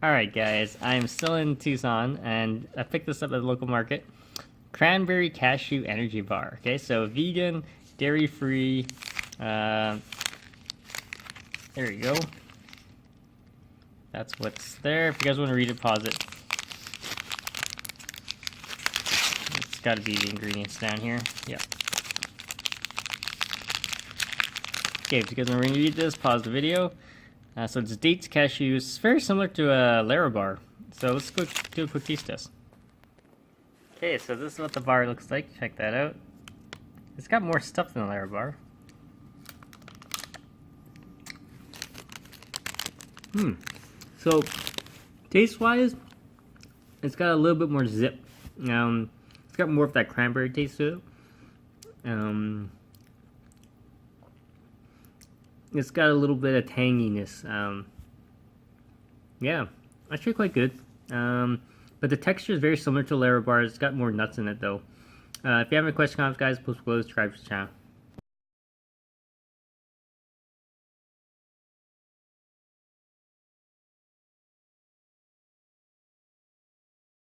Alright guys, I'm still in Tucson and I picked this up at the local market. Cranberry Cashew Energy Bar. Okay, so vegan, dairy free. There you go. That's what's there. If you guys want to read it, pause it. It's gotta be the ingredients down here. Yep. Okay, if you guys want to read this, pause the video. So it's dates, cashews. It's very similar to a Larabar. So let's go do a quick taste test. Okay, so this is what the bar looks like. Check that out. It's got more stuff than a Larabar. So taste-wise, it's got a little bit more zip. It's got more of that cranberry taste to it. It's got a little bit of tanginess. Yeah, actually quite good. But the texture is very similar to Larabar. It's got more nuts in it though. If you have any questions, comments, guys, please subscribe to the channel.